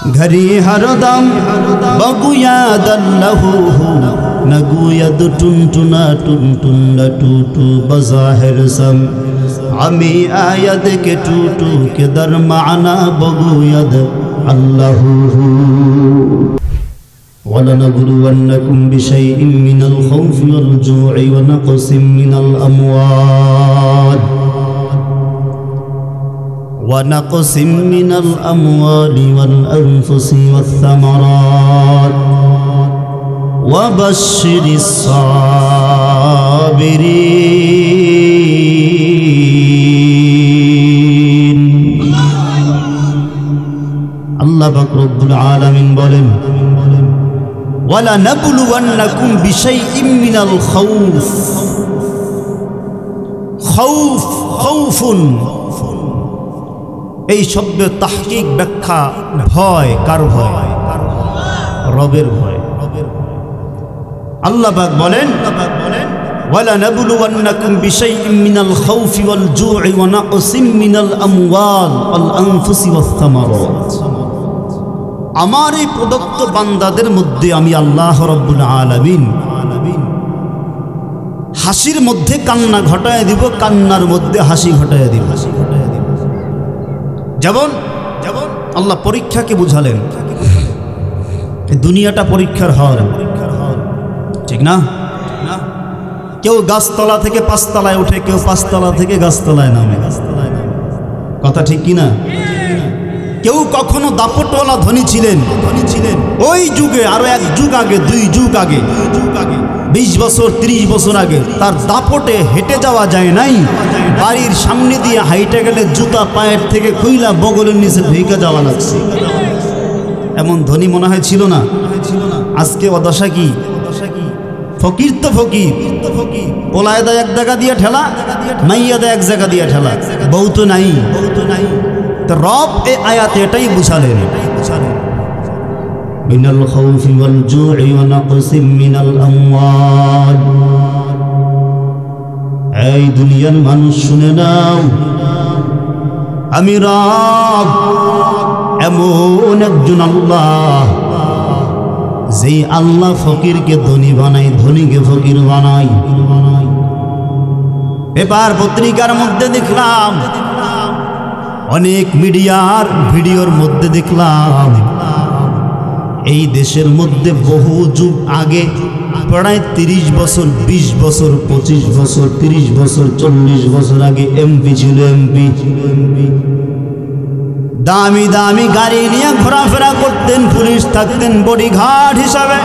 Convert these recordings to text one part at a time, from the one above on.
घरी हरदम बगुयाद लहू नगुयद टुनटुना टुनटुन टूटू बज़ाहिर सम अमी आयद के टूटू के दर माना बगुयद अल्लाहू वलनबलुवन्नकुम बिशैइन मिनल खौफि वल जू'i व नक़सिम मिनल अमवाल ونقسم من الأموال والأنفس والثمرات وبشر الصابرين الله পাক রব্বুল আলামিন বলেন ولنبلونكم بشيء من الخوف خوف এই শব্দের তাহকিক ব্যাখ্যা ভয় কার ভয় রবের ভয় আল্লাহ পাক বলেন ওয়ালা নাবলুওয়ান্নাকুম বিশাইইন মিনাল খাউফি ওয়াল জু'i ওয়া নাকসিম মিনাল আমওয়াল ওয়াল আনফুসি ওয়াস সামারাত আমার এই প্রদত্ত বান্দাদের মধ্যে আমি আল্লাহ রাব্বুল আলামিন হাসির মধ্যে কান্না ঘটায় দিব কান্নার মধ্যে হাসি ঘটায় দিব যেমন আল্লাহ পরীক্ষাকে বুঝালেন দুনিয়াটা পরীক্ষার হল ঠিক না কেউ গাছতলা থেকে পাঁচতলায় উঠে কেউ পাঁচতলা থেকে গাছতলায় নামে কথা ঠিক কিনা কেউ কখনো দাপটওয়ালা ধনী ছিলেন ওই যুগে আরো এক যুগ আগে দুই যুগ আগে 20 বছর 30 বছর আগে তার দাপটে হেঁটে যাওয়া যায় নাই বাড়ির সামনে দিয়ে হাইটে গেলে জুতা পায়ের থেকে খুইলা বগলের নিচে ঢুকে যাওয়া লাগছে এমন ধনী মনে হয় ছিল না আজকে অদশা কি ফকির তো ফকির পোলায় দেয় এক জায়গা দিয়ে ঠেলা মাইয়া দেয় এক জায়গা দিয়ে ঠেলা বউ তো নাই তো রব এই আয়াতে এটাই বুঝালেন মিনাল খাউফি ওয়াল জু'i ওয়া নাকসিম মিনাল আমওয়াল এই দুনিয়ার মানুষ শুনে নাও আমি রব এমন একজন আল্লাহ যেই আল্লাহ ফকিরকে ধনী বানাই ধনীকে ফকির বানাই পেপার পত্রিকার মধ্যে দেখলাম অনেক মিডিয়ার ভিডিওর মধ্যে দেখলাম এই দেশের মধ্যে বহু যুগ আগে প্রায় 30 বছর 20 বছর 25 বছর 30 বছর 40 বছর আগে এমপি ছিল এমপি দামি দামি গাড়ি নিয়ে ঘোরাফেরা করতেন পুলিশ থাকতেন বডিগার্ড হিসাবে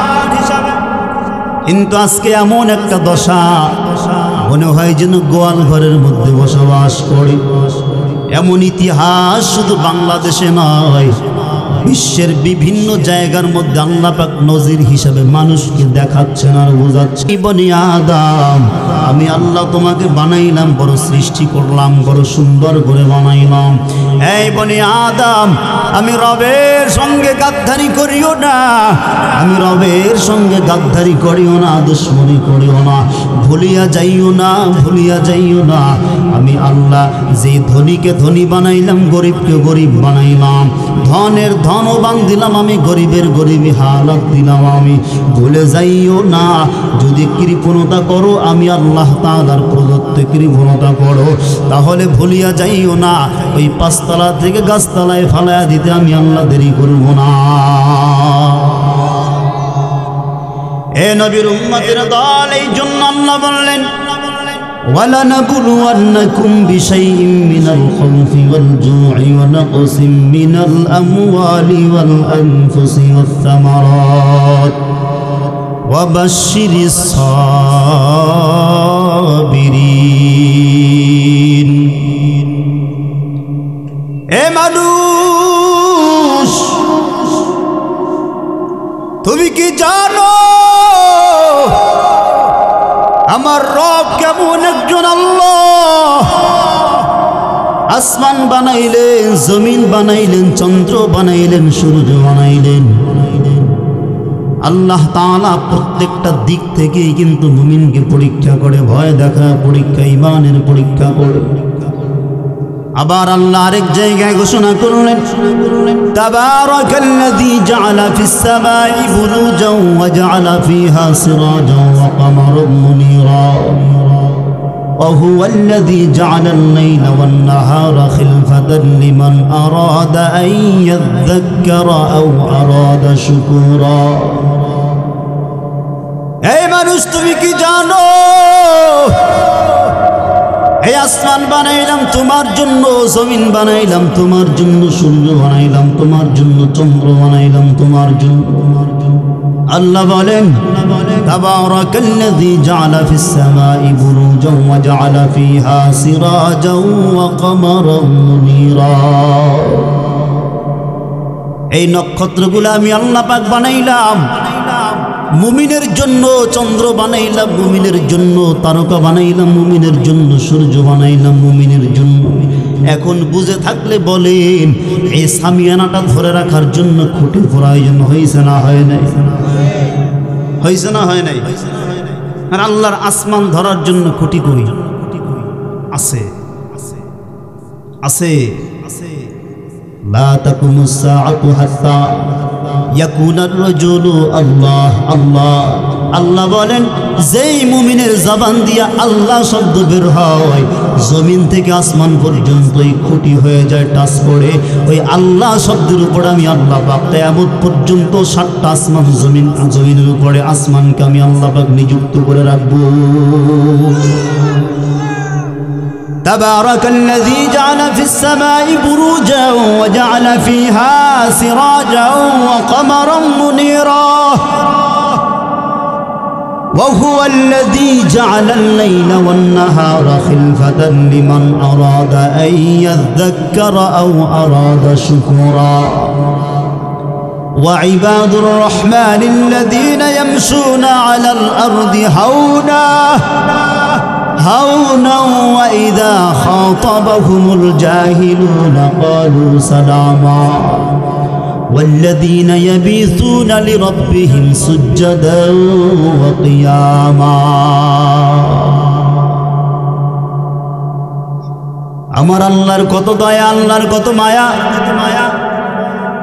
কিন্তু আজকে এমন একটা দশা মনে হয় যেন গোয়াল ঘরের মধ্যে বসবাস করে এমন ইতিহাস শুধু বাংলাদেশে নয় বিশ্বের বিভিন্ন জায়গার মধ্যে আল্লাহ পাক নজির হিসাবে মানুষকে দেখাচ্ছেন আর বোঝাচ্ছেন বনি আদম আমি আল্লাহ তোমাকে বানাইলাম বড় সৃষ্টি করলাম বড় সুন্দর করে বানাইলাম এই বনি আদম আমি রবের সঙ্গে গাদ্দারি করিও না আমি রবের সঙ্গে গাদ্দারি করিও না দুশমনি করিও না ভুলিয়া যাইও না আমি আল্লাহ যে ধনীকে ধনী বানাইলাম গরিবকে গরিব বানাইলাম ধনের ধনবান দিলাম আমি গরিবের গরিবী হালত দিলাম আমি ভুলে যাইও না যদি কৃপণতা করো আমি আল্লাহ তাআলার প্রদত্ত কৃপণতা করো তাহলে ভুলিয়া যাইও না ওই পাঁচতলা থেকে গাছতলায় ফালায়া দিতে আমি আল্লাহ দেরি করব না এ নবীর উম্মতের দল এই জন্য আল্লাহ বললেন وَلَنَبْلُوَنَّكُمْ بِشَيْءٍ مِّنَ الْخَوْفِ وَالْجُوعِ وَنَقْصٍ مِّنَ الْأَمْوَالِ وَالْأَنفُسِ وَالثَّمَرَاتِ وَبَشِّرِ الصَّابِرِينَ এ মানুষ তুমি কি জানো আমার রব কেমন একজন আল্লাহ আসমান বানাইলেন জমিন বানাইলেন চন্দ্র বানাইলেন সূর্য বানাইলেন আল্লাহ তাআলা প্রত্যেকটা দিক থেকেই কিন্তু মুমিনকে পরীক্ষা করে ভয় দেখা পরীক্ষা ঈমানের পরীক্ষা করে আবার আল্লাহ আরেক জায়গায় ঘোষণা করলেন تبارك الذي جعل في السماء بروجا وجعل فيها سراجا وقمرا منيرا وهو الذي جعل الليل والنهار خلفة لمن أراد أن يذكر أو أراد شكورا এই মানুষ তুমি কি জানো এই আসমান বানাইলাম তোমার জন্য জমিন বানাইলাম তোমার জন্য সূর্য বানাইলাম তোমার জন্য চন্দ্র বানাইলাম তোমার জন্য আল্লাহ বলেন তাবারাকাল্লাযী জাআলা ফিস সামাই বুরুজান ওয়া জাআলা ফিহা সিরাজান ওয়া কমারান মুনীরা এই নক্ষত্রগুলো আমি আল্লাহ পাক বানাইলাম মুমিনের জন্য চন্দ্র বানাইলাম মুমিনের জন্য তারকা বানাইলাম মুমিনের জন্য সূর্য বানাইলাম মুমিনের জন্য এখন বুঝে থাকলে বলেন এই সামিয়ানাটা ধরে রাখার জন্য খুঁটির প্রয়োজন হয়েছে না হয় নাই হয়েছে না হয় নাই আর আল্লাহর আসমান ধরার জন্য খুঁটি কই আছে আছে লা তাকুমুস সাআতু হাত্তা ইয়াকুনার রাজুলু আল্লাহ আল্লাহ আল্লাহ বলেন যেই মুমিনের জবান দিয়া আল্লাহ শব্দ বের হয় জমিন থেকে আসমান পর্যন্তই খুঁটি হয়ে যায় টাচ করে ওই আল্লাহ শব্দের উপর আমি আল্লাহ পাক কিয়ামত পর্যন্ত 7টা আসমান জমিনের উপরে আসমানকে আমি আল্লাহ পাক নিযুক্ত করে রাখবো تبارك الذي جعل في السماء بروجا وجعل فيها سراجا وقمرا منيرا وهو الذي جعل الليل والنهار خلفة لمن أراد أن يذكر أو أراد شكورا وعباد الرحمن الذين يمشون على الأرض هونا وإذا خاطبهم الجاهلون قالوا سلاما والذين يبيتون لربهم سجدا وقياما আমার আল্লাহর কত দয়া আল্লাহর কত মায়া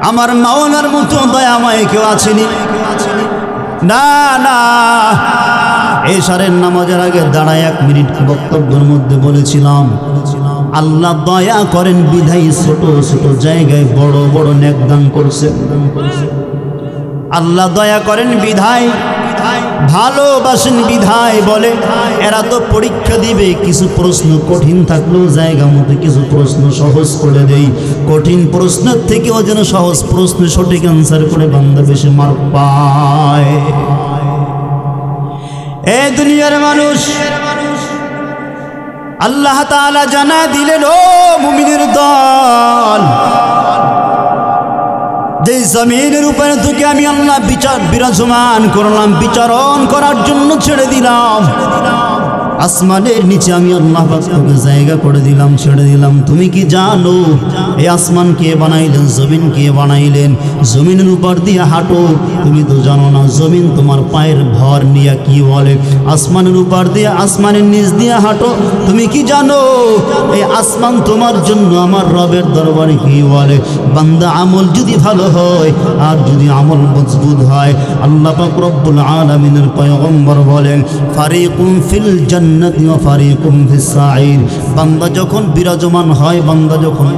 আমার মাওলার মতো দয়া মায়া কেউ আছেনি না না এশারের নামাজের আগে দাঁড়ায় 1 মিনিট বক্তব্যের মধ্যে বলেছিলাম আল্লাহ দয়া করেন বিধাই ছোট ছোট জায়গায় বড় বড় নেক দান করছেন আল্লাহ দয়া করেন বিধাই ভালোবাসেন বিধায় বলে এরা তো পরীক্ষা দিবে কিছু প্রশ্ন কঠিন থাকলেও জায়গা মতো কিছু প্রশ্ন সহজ করে দেই কঠিন প্রশ্নের থেকেও যেন সহজ প্রশ্ন সঠিক অ্যান্সার করে বান্দা বেশি মার্ক পায় এ দুনিয়ার মানুষ আল্লাহ তাআলা জানা দিলেন ও মুমিনের দল যে জমিনের উপরে তোকে আমি আল্লাহ বিরাজমান করলাম বিচারণ করার জন্য ছেড়ে দিলাম আসমানের নিচে আমি আল্লাহ পাক তোকে জায়গা করে দিলাম ছেড়ে দিলাম তুমি কি জানো এই আসমান কে বানাইলেন জমিন কে বানাইলেন জমিনের উপর দিয়ে হাঁটো তুমি তো জানো না জমিন তোমার পায়ের ভর নিয়ে কি বলে আসমানের উপর দিয়ে আসমানের নিচ দিয়ে হাঁটো তুমি কি জানো এই আসমান তোমার জন্য আমার রবের দরবারে কি বলে বান্দা আমল যদি ভালো হয় আর যদি আমল মজবুত হয় আল্লাহ পাক রব্বুল আলামিনের পয়গম্বর বলেন ফারিকুম ফিল জান্নাতি ওয়া ফারিকুম ফিস সাঈর বান্দা যখন বিরাজমান হয় বান্দা যখন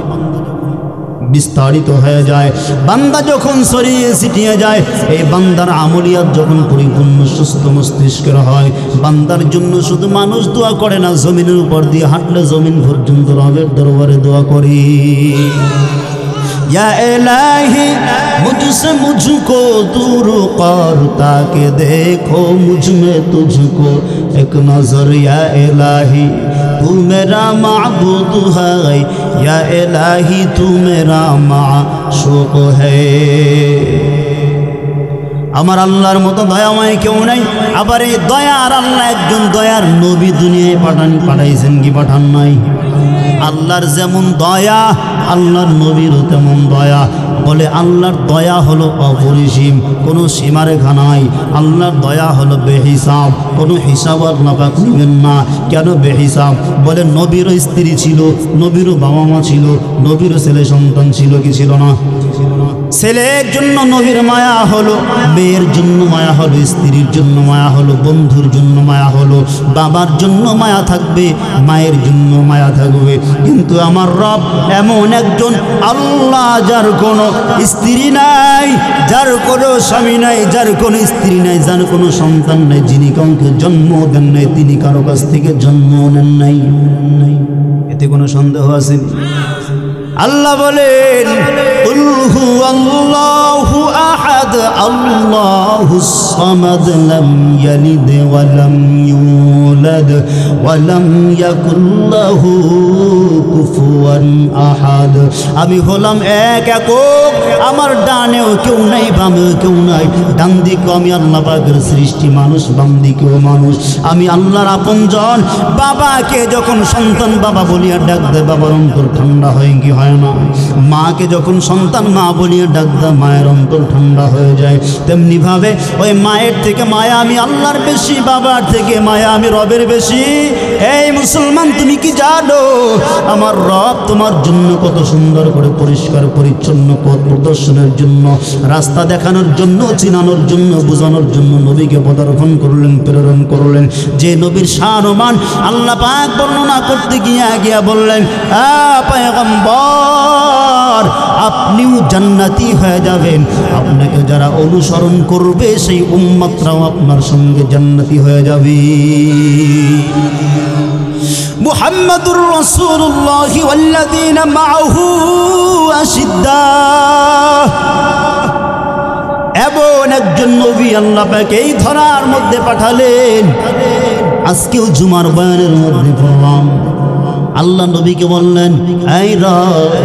বিস্তারিত হয়ে যায় বান্দা যখন ছড়িয়ে ছিটিয়ে যায় এই বান্দার আমলিয়াত যখন পরিপূর্ণ সুস্থ মস্তিষ্কের হয় বান্দার জন্য শুধু মানুষ দোয়া করে না জমিনের উপর দিয়ে হাঁটলে জমিন পর্যন্ত রবের দরবারে দোয়া করি या इलाही मुझसे मुझको दूर कर ताकि देखो मुझ में तुझको एक नजर या इलाही तू मेरा माबूद है या इलाही तू मेरा माशूक है আমার আল্লাহর মতো দয়াময় কেউ নাই আবার এই দয়ার আল্লাহ একজন দয়ার নবী দুনিয়ায় পাঠাইছেন কি পাঠান নাই আল্লাহর যেমন দয়া আল্লাহর নবীরও তেমন দয়া বলে আল্লাহর দয়া হলো অপরিসীম কোনো সীমারেখা নাই আল্লাহর দয়া হলো বেহিসাব কোনো হিসাব আল্লাহ পাক নেবেন না কেন বেহিসাব বলে নবীরও স্ত্রী ছিল নবীরও বাবা মা ছিল নবীরও ছেলে সন্তান ছিল কি ছিল না ছেলের জন্য নবীর মায়া হলো, মেয়ের জন্য মায়া হলো, স্ত্রীর জন্য মায়া হলো, বন্ধুর জন্য মায়া হলো, বাবার জন্য মায়া থাকবে, মায়ের জন্য মায়া থাকবে। কিন্তু আমার রব এমন একজন আল্লাহ, যার কোনো স্ত্রী নাই, যার কোনো স্বামী নাই, যার কোনো স্ত্রী নাই, যার কোনো সন্তান নাই, যিনি কাউকে জন্ম দেন নাই, তিনি কারো কাছ থেকে জন্ম নেন নাই। এতে কোনো সন্দেহ আছে? আল্লাহ বলেন, কুল হুয়াল্লাহু আহাদ আল্লাহুস সামাদ লাম ইয়ালিদ ওয়া লাম ইউলাদ ওয়া লাম ইয়াকুল লাহু কুফুয়ান আহাদ। আমি হলাম এক একক, আমার ডানেও কেউ নাই, বামেও কেউ নাই। ডান দিকেও আমি আল্লাহ পাকের সৃষ্টি মানুষ, বাম দিকেও মানুষ। আমি আল্লাহর আপনজন। বাবাকে যখন সন্তান বাবা বলিয়া ডাক দেয়, বাবার অন্তর ঠান্ডা হয় কি হয় না? মাকে যখন সন্তান মা বলিয়ে ডাক দেয়, মায়ের অন্তর ঠান্ডা হয়ে যায়। তেমনি ভাবে ওই মায়ের থেকে মায়া আমি আল্লাহর বেশি, বাবার থেকে মায়া আমি রবের বেশি। এই মুসলমান, তুমি কি জানো আমার রব তোমার জন্য কত সুন্দর করে পরিষ্কার পরিচ্ছন্ন পথ প্রদর্শনের জন্য, রাস্তা দেখানোর জন্য, চিনানোর জন্য, বোঝানোর জন্য নবীকে পদার্পণ করলেন, প্রেরণ করলেন। যে নবীর শান আল্লাহ পাক বর্ণনা করতে গিয়া বললেন, পয়গম্বর, আপনিও জান্নাতি হয়ে যাবেন, আপনাকে যারা অনুসরণ করবে সেই উম্মতরাও আপনার সঙ্গে জান্নাতি হয়ে যাবে। মুহাম্মাদুর রাসূলুল্লাহ ওয়াল্লাযীনা মাআহু আশিদ্দাহ। এমন একজন নবী আল্লাহ পাক এই ধরার মধ্যে পাঠালেন। আজকেও জুমার বয়ানের মধ্যে পড়লাম, আল্লাহ নবীকে বললেন,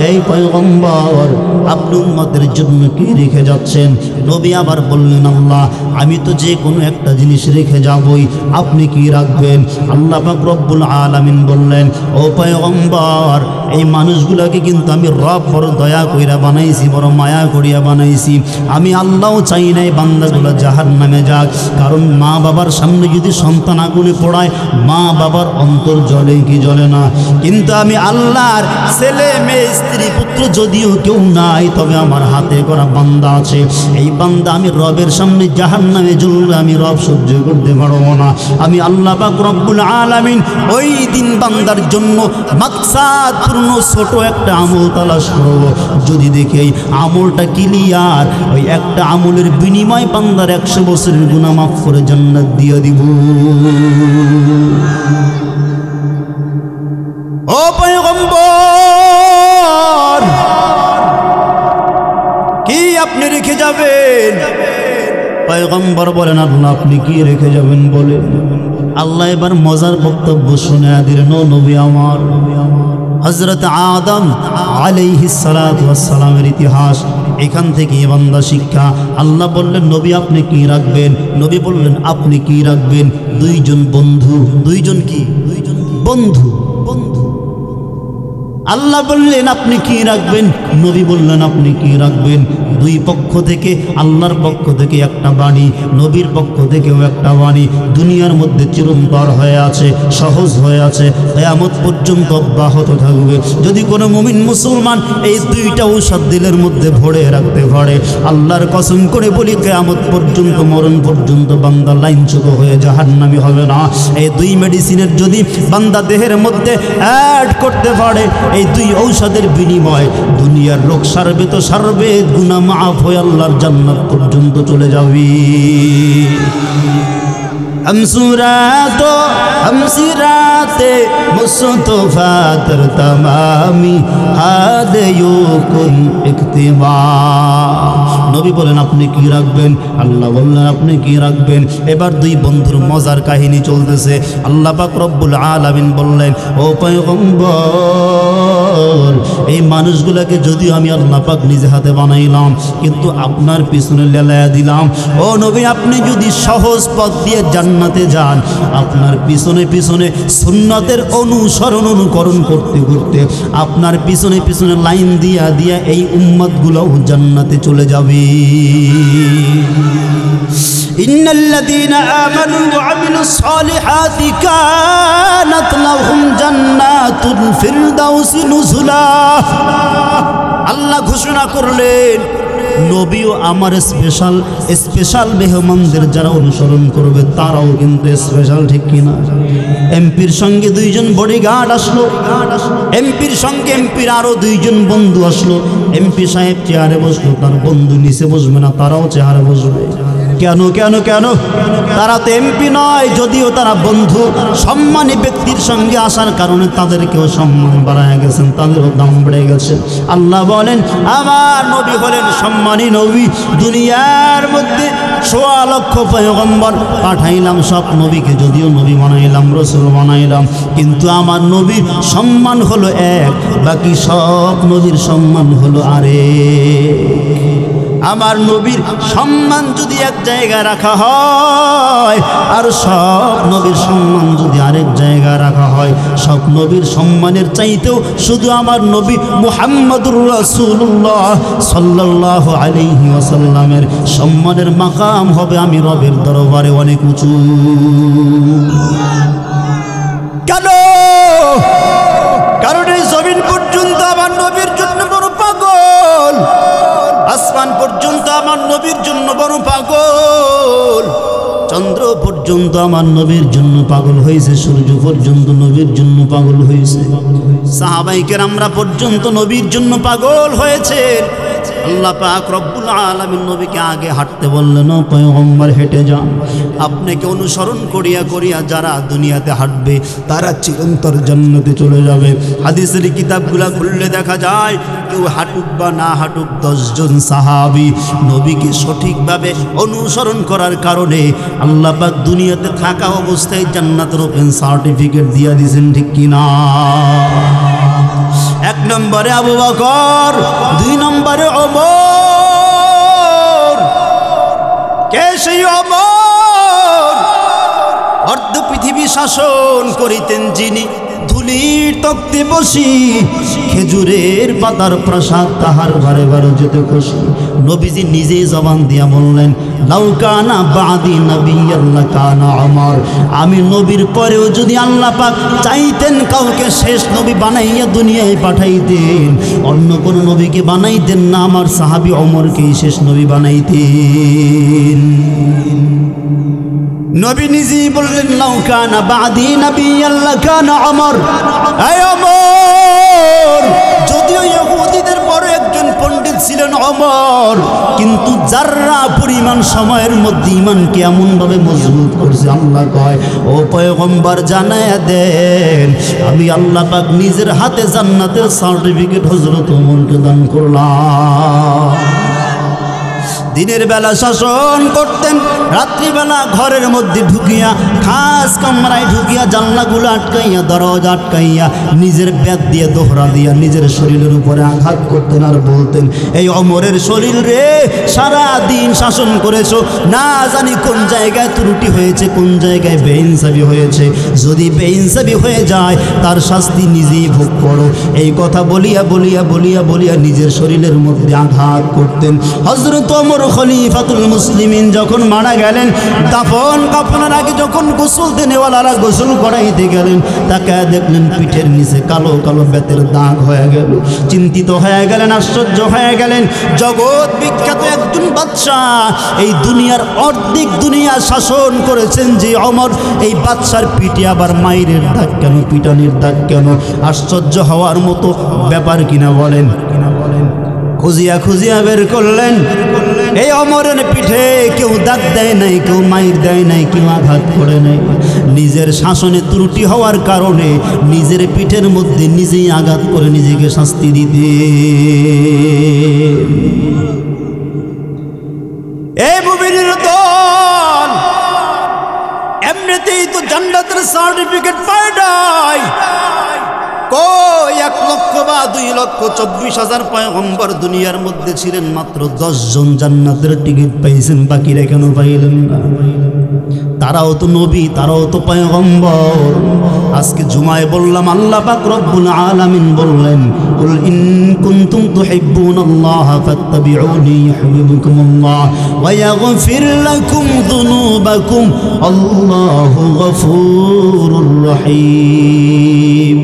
এই পয়গম্বর, আপনি উম্মতের জন্য কি রেখে যাচ্ছেন? নবী আবার বললেন, আল্লাহ, আমি তো যে কোনো একটা জিনিস রেখে যাবই, আপনি কি রাখবেন? আল্লাহ পাক রব্বুল আলামিন বললেন, ও পয়গম্বর, এই মানুষগুলোকে কিন্তু আমি রব বড় দয়া কইরা বানাইছি, বড় মায়া করিয়া বানাইছি। আমি আল্লাহও চাই নাই বান্দাগুলো জাহান্নামে যাক, কারণ মা বাবার সামনে যদি সন্তান আগুনে পোড়ায়, মা বাবার অন্তর জ্বলে কি জ্বলে না? কিন্তু আমি আল্লাহর ছেলে মেয়ে স্ত্রী পুত্র যদিও কেউ নাই, তবে আমার হাতে করা বান্দা আছে। এই বান্দা আমি রবের সামনে জাহান্নামে জ্বললে আমি রব সহ্য করতে পারবো না। আমি আল্লাহ পাক রব্বুল আলামিন ওই দিন বান্দার জন্য মাকসাদ পূর্ণ ছোট একটা আমল তালাশ করব। যদি দেখি এই আমলটা ক্লিয়ার, ওই একটা আমলের বিনিময় বান্দার 100 বছরের গুনাহ মাফ করে জান্নাত দিয়ে দিব। ও পয়গম্বর, কি আপনি রেখে যাবেন? পয়গম্বর বলেন, আল্লাহ আপনি কি রেখে যাবেন বলে। আল্লাহ এবার মজার বক্তব্য শুনে দিলেন, ও নবী আমার, হযরত আদম আলাইহিস সালাতু ওয়াস সালামের ইতিহাস, এখান থেকে বান্দা শিক্ষা। আল্লাহ বললেন, নবী আপনি কি রাখবেন? নবী বললেন, আপনি কি রাখবেন? দুইজন বন্ধু। দুইজন কি? বন্ধু। আল্লাহ বললেন, আপনি কি রাখবেন? নবী বললেন, আপনি কি রাখবেন? দুই পক্ষ থেকে, আল্লাহর পক্ষ থেকে একটা বাণী, নবীর পক্ষ থেকেও একটা বাণী দুনিয়ার মধ্যে চিরন্তর হয়ে আছে, সহজ হয়ে আছে, কিয়ামত পর্যন্ত অব্যাহত থাকবে। যদি কোনো মুমিন মুসলমান এই দুইটা ঔষধ দিলের মধ্যে ভরে রাখতে পারে, আল্লাহর কসম করে বলি, কিয়ামত পর্যন্ত, মরণ পর্যন্ত বান্দা লাইনচ্যুত হয়ে জাহান্নামী হবে না। এই দুই মেডিসিনের যদি বান্দা দেহের মধ্যে অ্যাড করতে পারে, এই দুই ঔষধের বিনিময় দুনিয়ার লোক সারবে তো সারবে, গুনাহ মাফ হয়ে আল্লাহর জান্নাত পর্যন্ত চলে যাবে। हमसिराते मुस्तफा तर तमामी हादयो कुन इक्तिबा। নবী বলেন, আপনি কি রাখবেন? আল্লাহ বললেন, আপনি কি রাখবেন? এবার দুই বন্ধুর মজার কাহিনী চলতেছে। আল্লাহ পাক রব্বুল আলামিন বললেন, ও পয়গম্বর, এই মানুষগুলোকে যদিও আমি আল্লাহ পাক নিজে হাতে বানাইলাম, কিন্তু আপনার পিছনে লেলায়া দিলাম। ও নবী, আপনি যদি সহজ পথ দিয়ে জান্নাতে যান, আপনার পিছনে পিছনে সুন্নতের অনুকরণ করতে করতে আপনার পিছনে পিছনে লাইন দিয়া দিয়া এই উম্মতগুলোও জান্নাতে চলে যাবে। ইন্নাল্লাযীনা আমানু ওয়া আমিলুস সালিহাতি কানাত লাহুম জান্নাতুল ফিরদাউসি নুজুলা। আল্লাহ ঘোষণা করলেন নবীও আমার স্পেশাল মেহমানদের যারা অনুসরণ করবে তারাও কিন্তু স্পেশাল, ঠিক কিনা? এমপির সঙ্গে দুইজন বডিগার্ড আসলো, এমপির সঙ্গে এমপির আরো দুইজন বন্ধু আসলো। এমপি সাহেব চেয়ারে বসলো, তার বন্ধু নিচে বসবে না, তারাও চেয়ারে বসবে। কেন কেন কেন? তারা তো এমপি নয়, যদিও তারা বন্ধু। সম্মানী ব্যক্তির সঙ্গে আসার কারণে তাদেরকেও সম্মান বাড়ায় গেছেন, তাদেরও দাম বেড়ে গেছে। আল্লাহ বলেন আমার নবী হলেন সম্মানী নবী। দুনিয়ার মধ্যে ১৬ লক্ষ পয়গম্বর পাঠাইলাম, সব নবীকে যদিও নবী বানাইলাম, রসুল বানাইলাম, কিন্তু আমার নবীর সম্মান হলো এক, বাকি সব নবীর সম্মান হলো আরেক। আমার নবীর সম্মান যদি এক জায়গায় রাখা হয় আর সব নবীর সম্মান যদি আরেক জায়গায় রাখা হয়, সব নবীর সম্মানের চাইতেও শুধু আমার নবী মুহাম্মদুর রাসূলুল্লাহ সাল্লাল্লাহু আলাইহি ওয়াসাল্লামের সম্মানের মাকাম হবে আমি রবের দরবারে অনেক উঁচু। কেন? কারণ এই জমিন পর্যন্ত আমার নবীর জন্য বড় পাগল, আসমান পর্যন্ত আমার নবীর জন্য বড় পাগল, চন্দ্র পর্যন্ত আমার নবীর জন্য পাগল হয়েছে, সূর্য পর্যন্ত নবীর জন্য পাগল হয়েছে, সাহাবায়ে কেরামরা পর্যন্ত নবীর জন্য পাগল হয়েছে। আল্লাহ পাক রব্বুল আলামিন নবীকে আগে হাঁটতে বললেন, ও পয়গম্বর হেঁটে যান। আপনাকে অনুসরণ করিয়া করিয়া যারা দুনিয়াতে হাঁটবে তারা চিরন্তর জান্নাতে চলে যাবে। হাদিসের কিতাবগুলা খুললে দেখা যায় কেউ হাঁটুক বা না হাঁটুক 10 জন সাহাবী নবীকে সঠিকভাবে অনুসরণ করার কারণে আল্লাহ পাক দুনিয়াতে থাকা অবস্থায় জান্নাতের ওপেন সার্টিফিকেট দিয়ে দিয়েছেন, ঠিক কিনা? 1 নম্বরে আবু বকর, 2 নম্বরে ওমর। কে সেই ওমর? অর্ধ পৃথিবী শাসন করিতেন যিনি, ধুলির তক্তে বসি, খেজুরের পাতার প্রাসাদ তাহার ঘরে ঘরে যেতে খুশি। নবীজি নিজেই জবান দিয়া বললেন, লাউ কানা বাদি নবিয়্যান লাকানা ওমর। আমি নবীর পরেও যদি আল্লাহ পাক চাইতেন কাউকে শেষ নবী বানাইয়া দুনিয়ায় পাঠাইতেন, অন্য কোন নবীকে বানাইতেন না, আমার সাহাবী ওমরকেই শেষ নবী বানাইতেন। নবী নিজেই বললেন, লাউ কানা বাদি নবিয়্যান লাকানা ওমর। এই ওমর, যদিও ইহুদিদের বড় একজন পণ্ডিত ছিলেন ওমর, কিন্তু যাররা পরিমাণ সময়ের মধ্যে ঈমানকে এমনভাবে মজবুত করছে, আল্লাহ কয় ও পয়গম্বর জানায়া দেন আমি আল্লাহ পাক নিজের হাতে জান্নাতের সার্টিফিকেট হযরত ওমরকে দান করলাম। দিনের বেলা শাসন করতেন, রাত্রিবেলা ঘরের মধ্যে ঢুকিয়া, খাস কামরায় ঢুকিয়া জানলাগুলো আটকাইয়া, দরজা আটকাইয়া, নিজের ব্যাগ দিয়ে দোহরা দিয়া নিজের শরীরের উপরে আঘাত করতেন আর বলতেন, এই ওমরের শরীর রে, সারা দিন শাসন করেছো, না জানি কোন জায়গায় ত্রুটি হয়েছে, কোন জায়গায় বেইনসাফি হয়েছে, যদি বেইনসাফি হয়ে যায় তার শাস্তি নিজেই ভোগ করো। এই কথা বলিয়া বলিয়া বলিয়া বলিয়া নিজের শরীরের মধ্যে আঘাত করতেন। হযরত ওমর খলিফাতুল মুসলিমিন যখন মারা গেলেন, দাফন কাফনের আগে যখন গোসল দেনেওয়ালারা গোসল করাইতে গেলেন, তাকে দেখলেন পিঠের নিচে কালো কালো বেতের দাগ হয়ে গেল। চিন্তিত হয়ে গেলেন, আশ্চর্য হয়ে গেলেন। জগৎ বিখ্যাত একজন বাদশাহ, এই দুনিয়ার অর্ধেক দুনিয়া শাসন করেছেন যে ওমর, এই বাদশার পিঠে আবার মাইরের দাগ কেন, পিটানির দাগ কেন? আশ্চর্য হওয়ার মতো ব্যাপার কিনা বলেন? খুঁজিয়া খুঁজিয়া বের করলেন, এই ওমরের পিঠে কেউ দাগ দেয় নাই, কেউ মাইর দেয় নাই, কেউ আঘাত করে নাই। নিজের শাসনে ত্রুটি হওয়ার কারণে নিজের পিঠের মধ্যে নিজেই আঘাত করে নিজেকে শাস্তি দিতে। এই মুমিনের দল এমনিতেই তো জান্নাতের সার্টিফিকেট পায় নাই, কই 1 লক্ষ বা 2,24,000 পয়গম্বর দুনিয়ার মধ্যে ছিলেন, মাত্র 10 জন জান্নাতের টিকিট পাইছেন, বাকিরা কেন পাইলেন না? তারাও তো নবী, তারাও তো পয়গম্বর। আজকে জুমায় বললাম আল্লাহ পাক রব্বুল আলামিন বললেন, কুল ইন কুনতুম তুহিব্বুনাল্লাহ ফাত্তাবিউনি ইউহিব্বুকুমুল্লাহ ওয়া ইয়াগফির লাকুম যুনুবাকুম আল্লাহু গফুরুর রহিম।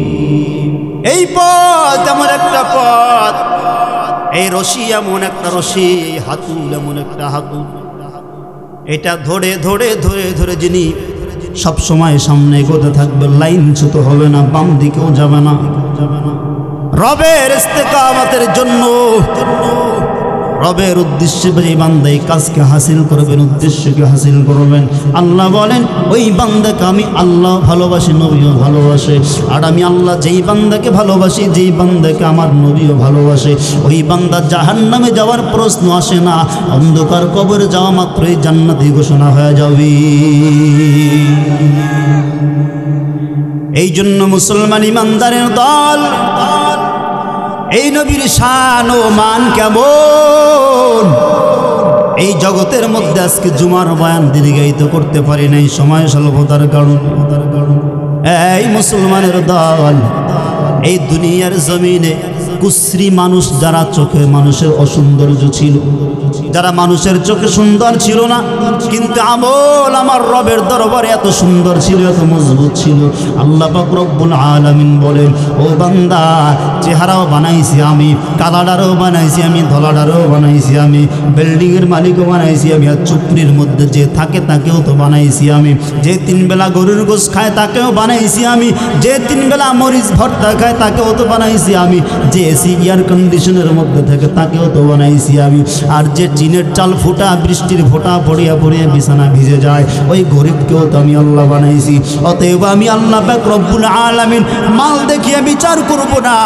এই পথ এমন একটা পথ, এই রশি এমন একটা রশি, হাতুল এমন একটা হাতুল, এটা ধরে ধরে ধরে ধরে যিনি সব সময় সামনে এগোতে থাকবে, লাইনচ্যুত হবে না, বাম দিকেও যাবে না। রবের ইস্তেকামতের জন্য, রবের উদ্দেশ্যে যে বান্দা এই কাজকে হাসিল করবেন, উদ্দেশ্যকে হাসিল করবেন, আল্লাহ বলেন ওই বান্দাকে আমি আল্লাহ ভালোবাসি, নবীও ভালোবাসে। আর আমি আল্লাহ যেই বান্দাকে ভালোবাসি, যেই বান্দাকে আমার নবীও ভালোবাসে, ওই বান্দা জাহান্নামে যাওয়ার প্রশ্ন আসে না, অন্ধকার কবরে যাওয়া মাত্রই জান্নাতি ঘোষণা হয়ে যাবে। এই জন্য মুসলমান ইমানদারের দল, এই নবীর শান ও মান কেমন, এই জগতের মধ্যে আজকে জুমার বয়ান দীর্ঘায়িত করতে পারি নাই, সময় স্বল্পতার কারণে। এই মুসলমানের দল, এই দুনিয়ার জমিনে কুশ্রী মানুষ যারা, চোখে মানুষের অসৌন্দর্য ছিল, যারা মানুষের চোখে সুন্দর ছিল না, কিন্তু আমল আমার রবের দরবারে এত সুন্দর ছিল, এত মজবুত ছিল। আল্লাহ পাক রব্বুল আলামিন বলেন, ও বান্দা, চেহারাও বানাইছি আমি, কালাডারও বানাইছি আমি, ধলাডারও বানাইছি আমি, বিল্ডিংয়ের মালিকও বানাইছি আমি, আর চুপড়ির মধ্যে যে থাকে তাকেও তো বানাইছি আমি, যে 3 বেলা গরুর গোশত খায় তাকেও বানাইছি আমি, যে 3 বেলা মরিচ ভর্তা খায় তাকেও তো বানাইছি আমি, যে এসি এয়ার কন্ডিশনের মধ্যে থাকে তাকেও তো বানাইছি আমি, আর যে টিনের চাল ফুটা, বৃষ্টির ফোঁটা পড়িয়া পড়িয়া বিছানা ভিজে যায়, ওই গরিবকেও তো আমি আল্লাহ বানাইছি। অতএব আমি আল্লাহ পাক রব্বুল আলামিন মাল দেখিয়ে বিচার করব না,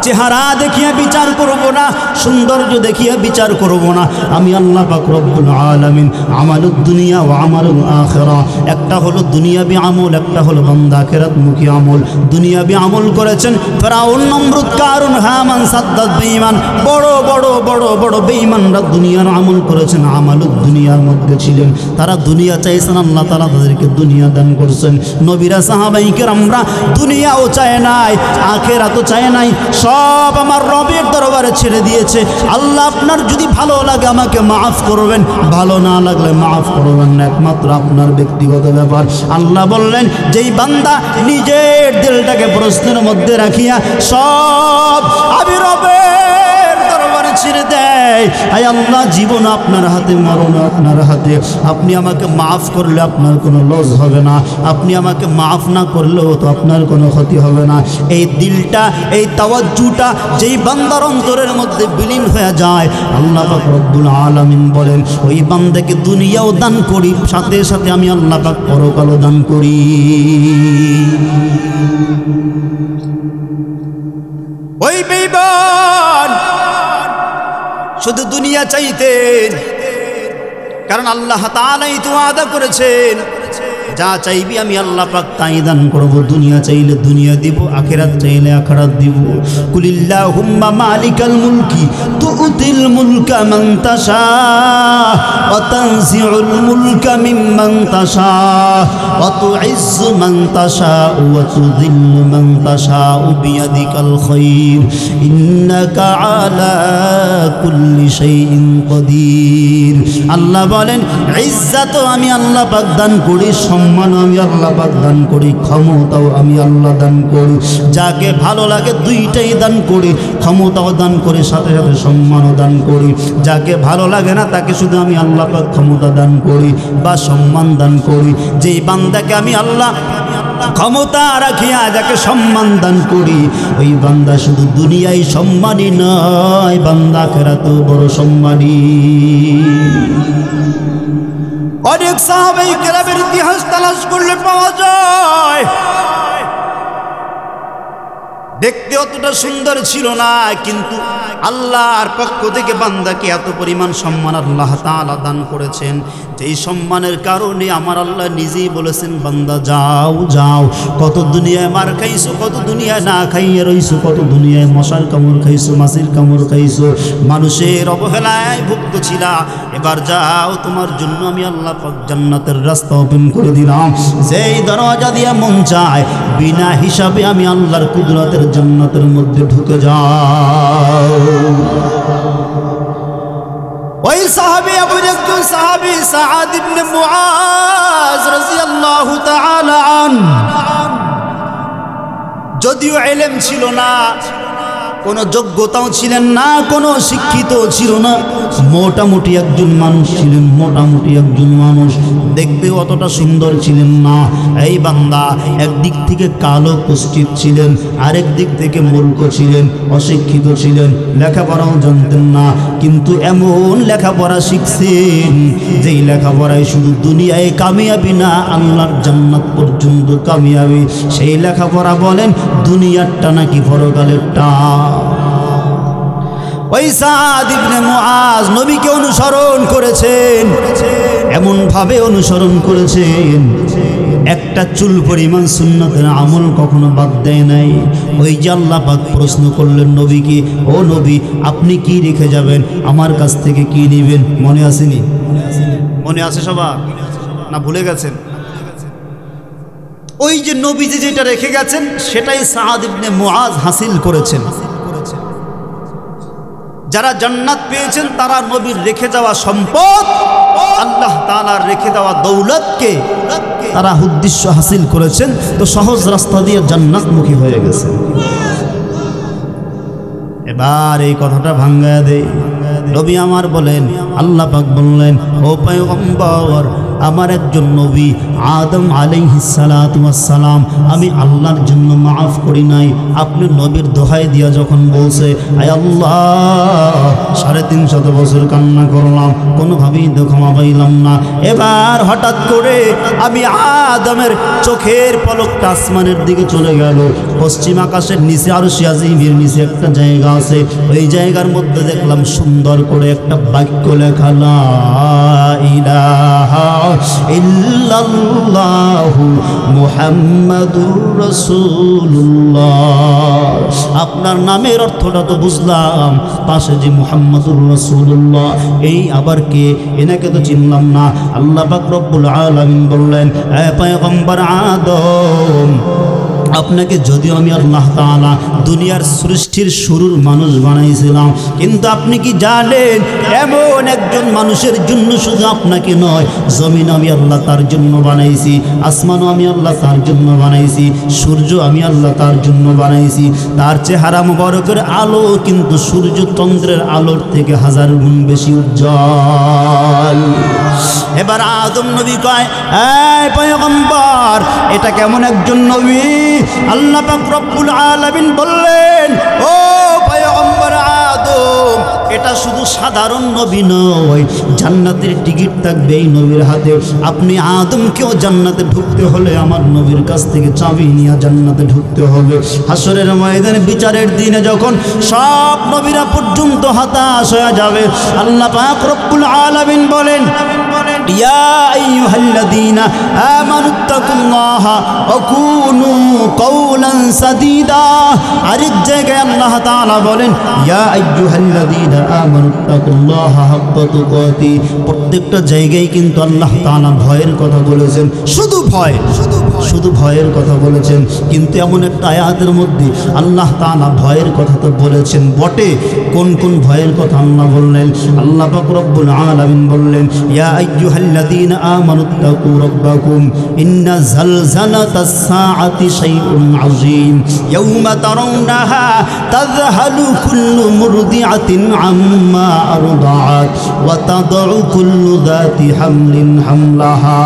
চেহারা দেখিয়ে বিচার করব না, সৌন্দর্য দেখিয়ে বিচার করব না। আমি আল্লাহ পাক রব্বুল আলামিন আমালুদ দুনিয়া ওয়া আমালুল আখিরা, একটা হলো দুনিয়াবি আমল, একটা হলো বান্দা আখিরাতমুখী আমল। দুনিয়াবি আমল করেছেন ফিরআউন, নমরুদ, কারুন, হামান, সাদ্দাত, বেঈমান, বড় বড় বড় বড় বেঈমানরা দুনিয়ার আমল করেছেন, আমালুদ দুনিয়ার মধ্যে ছিলেন। তারা দুনিয়া চাইছেন, আল্লাহ তাআলা তাদেরকে দুনিয়া দান করছেন। নবীরা, সাহাবায়ে কেরামরা দুনিয়াও চায় নাই, আখিরাতও চায় নাই, সব আমার রবের দরবারে ছেড়ে দিয়েছে। আল্লাহ আপনার যদি ভালো লাগে আমাকে মাফ করবেন, ভালো না লাগলে মাফ করবেন না, একমাত্র আপনার ব্যক্তিগত ব্যাপার। আল্লাহ বললেন, যেই বান্দা নিজের দিলটাকে প্রশ্নের মধ্যে রাখিয়া সব আমি রবের দরবারে ছেড়ে দেয়, আয় আল্লাহ জীবন আপনার হাতে, মরণ আপনার হাতে, আপনি আমাকে মাফ করলে আপনার কোনো লস হবে না, আপনি আমাকে মাফ না করলেও তো আপনার কোনো ক্ষতি হবে না। এই দিলটা, এই তাওয়াজ্জুটা যেই বান্দার অন্তরের মধ্যে বিলীন হয়ে যায়, আল্লাহ পাক রব্বুল আলামিন বলেন ওই বান্দাকে দুনিয়াও দান করি, সাথে সাথে আমি আল্লাহ পাক পরকালও দান করি। ওই বেঈমান শুধু দুনিয়া চাইতেন, কারণ আল্লাহ তাআলাই তো ওয়াদা করেছেন, যা চাইবি আমি আল্লাহ পাক তাই দান করব। দুনিয়া চাইলে দুনিয়া দিব, আখিরাত চাইলে আখিরাত দিব। কুলিল্লাহুম্মা মালিকাল মুলকি তুতিল মুলকা মান তাশা ওয়া তানজিউল মুলকা মিম্মান তাশা ওয়া তুইজ্জু মান তাশা ওয়া তুযিল্লু মান তাশা বিয়াদিকাল খায়র ইন্নাকা আলা কুল্লি শাইইন কাদির। আল্লাহ বলেন, ইজ্জত আমি আল্লাহ পাক দান করি, সম্মান আমি আল্লাহ পাক দান করি, ক্ষমতাও আমি আল্লাহ দান করি। যাকে ভালো লাগে দুইটাই দান করি, ক্ষমতাও দান করি, সাথে সাথে সম্মানও দান করি। যাকে ভালো লাগে না তাকে শুধু আমি আল্লাহ পাক ক্ষমতা দান করি বা সম্মান দান করি। যেই বান্দাকে আমি আল্লাহ ক্ষমতা রাখিয়া যাকে সম্মান দান করি, ওই বান্দা শুধু দুনিয়ায় সম্মানী নয়, বান্দা আখিরাতেও বড় সম্মানী। অনেক সাহাবায়ে কেরামের ইতিহাস তালাশ করলে পাওয়া যায়, দেখতে অতটা সুন্দর ছিল না, কিন্তু আল্লাহর পক্ষ থেকে বান্দাকে এত পরিমাণ সম্মান আল্লাহ তাআলা দান করেছেন, যেই সম্মানের কারণে আমার আল্লাহ নিজেই বলেছেন, বান্দা যাও যাও, কত দুনিয়ায় মার খাইছো, কত দুনিয়ায় না খাইয়ে রইছো, কত দুনিয়ায় মশার কামড় খাইছো, মাছির কামড় খাইছো, মানুষের অবহেলায় ভুক্ত ছিলা, এবার যাও, তোমার জন্য আমি আল্লাহ পাক জান্নাতের রাস্তা ওপেন করে দিলাম। যেই দরজা দিয়ে মন চায় বিনা হিসাবে আমি আল্লাহর কুদরতের জান্নাতের মধ্যে ঢুকে যাও। ওই সাহাবী এমন একজন সাহাবী সাআদ ইবনে মুআজ রাদিয়াল্লাহু তাআলা আনহু, যদিও ইলম ছিল না, কোনো যোগ্যতাও ছিলেন না, কোনো শিক্ষিত ছিল না, মোটামুটি একজন মানুষ ছিলেন, মোটামুটি একজন মানুষ, দেখতে অতটা সুন্দর ছিলেন না। এই বান্দা একদিক থেকে কালো কুষ্ঠিত ছিলেন, আরেক দিক থেকে মূর্খ ছিলেন, অশিক্ষিত ছিলেন, লেখাপড়াও জানতেন না, কিন্তু এমন লেখাপড়া শিখছেন যেই লেখাপড়ায় শুধু দুনিয়ায় কামিয়াবি না, আল্লাহর জান্নাত পর্যন্ত কামিয়াবি। সেই লেখাপড়া বলেন দুনিয়ারটা নাকি পরকালেরটা। ওই সাআদ ইবনে মুআজ নবীকে অনুসরণ করেছেন, এমন ভাবে অনুসরণ করেছেন, একটা চুল পরিমাণ সুন্নতের আমল কখনো বাদ দেয় নাই। ওই যে আল্লাহ পাক প্রশ্ন করলেন নবীকে, ও নবী আপনি কি রেখে যাবেন, আমার কাছ থেকে কি নেবেন? মনে আসেনি? মনে আছে সবার না ভুলে গেছেন? ওই যে নবীজি যেটা রেখে গেছেন সেটাই সাআদ ইবনে মুআজ হাসিল করেছেন। যারা জান্নাত পেয়েছেন তারা নবীর রেখে যাওয়া সম্পদ, আল্লাহ তাআলার রেখে দেওয়া দৌলতকে তারা উদ্দেশ্য হাসিল করেছেন, তো সহজ রাস্তা দিয়ে জান্নাতমুখী হয়ে গেছেন। এবার এই কথাটা ভাঙ্গায়া দেয় নবী আমার বলেন, আল্লাহ পাক বললেন, ও পয়গম্বর, আমার একজন নবী আদম আলাইহিস সালাতু ওয়াস সালাম আমি আল্লাহর জন্য মাফ করি নাই। আপনি নবীর দোহাই দিয়া যখন বলছে, আয় আল্লাহ 350 বছর কান্না করলাম, কোনোভাবেই তো ক্ষমা পাইলাম না। এবার হঠাৎ করে আমি আদমের চোখের পলকটা আসমানের দিকে চলে গেল, পশ্চিম আকাশের নিচে আরশে আজিমের নিচে একটা জায়গা আছে, ওই জায়গার মধ্যে দেখলাম সুন্দর করে একটা বাক্য লেখা, লা ইলাহা ইল্লাল্লাহু মুহাম্মাদুর রাসূলুল্লাহ। আপনার নামের অর্থটা তো বুঝলাম, পাশে যে মুহাম্মাদুর রাসূলুল্লাহ, এই আবার কে? এনাকে তো চিনলাম না। আল্লাহ পাক রব্বুল আলামিন বললেন, হে পয়গম্বর আদম, আপনাকে যদিও আমি আল্লাহ তাআলা দুনিয়ার সৃষ্টির শুরুর মানুষ বানাইছিলাম, কিন্তু আপনি কি জানেন এমন একজন মানুষের জন্য শুধু আপনাকে নয়, জমিন আমি আল্লাহ তার জন্য বানাইছি, আসমানও আমি আল্লাহ তার জন্য বানাইছি, সূর্য আমি আল্লাহ তার জন্য বানাইছি। তার চেহারা মুবারকের আলো কিন্তু সূর্য চন্দ্রের আলোর থেকে 1000 গুণ বেশি উজ্জ্বল। এবার আদম নবী কয়, এই পয়গম্বর, এটা কেমন একজন নবী? আল্লাহ পাক রব্বুল আলামিন বললেন, ও পয়গম্বর আদম, এটা শুধু সাধারণ নবী নয়, জান্নাতের টিকিট থাকবে এই নবীর হাতে। আপনি আদমকেও জান্নাতে ঢুকতে হলে আমার নবীর কাছ থেকে চাবি নিয়ে জান্নাতে ঢুকতে হবে। হাসরের ময়দানে বিচারের দিনে যখন সব নবীরা পর্যন্ত হতাশ হয়ে যাবে, আল্লাহ পাক রব্বুল আলামিন বলেন, ইয়া আইয়ুহাল্লাযীনা আমানুত্তাকুল্লাহা ওয়া কুনু কাওলান সাদীদা। আরেক জায়গায় আল্লাহ তাআলা বলেন, ইয়া আইয়ুহাল্লাযীনা আমানুত্তাকুল্লাহা হাক্কা তুকাতি। প্রত্যেকটা জায়গায় কিন্তু আল্লাহ তাআলা ভয়ের কথা বলেছেন, শুধু ভয়, শুধু ভয়ের কথা বলেছেন। কিন্তু এমন একটা আয়াতের মধ্যে আল্লাহ তাআলা ভয়ের কথা তো বলেছেন বটে, কোন কোন ভয়ের কথা আল্লাহ বললেন? আল্লাহ পাক রব্বুল আলামিন বললেন, ইয়া আইয়ুহাল্লাযীনা আমানুত্তাকু রাব্বাকুম ইন্না যালযালাতাস সাআতি শাইউন আযীম ইয়াওমা তারাউনাহা তাযহালু কুল্লু মুরদিআতিন আম্মা আরদাআত ওয়া তাদউ কুল্লু যাতি হামলিন হামলাহা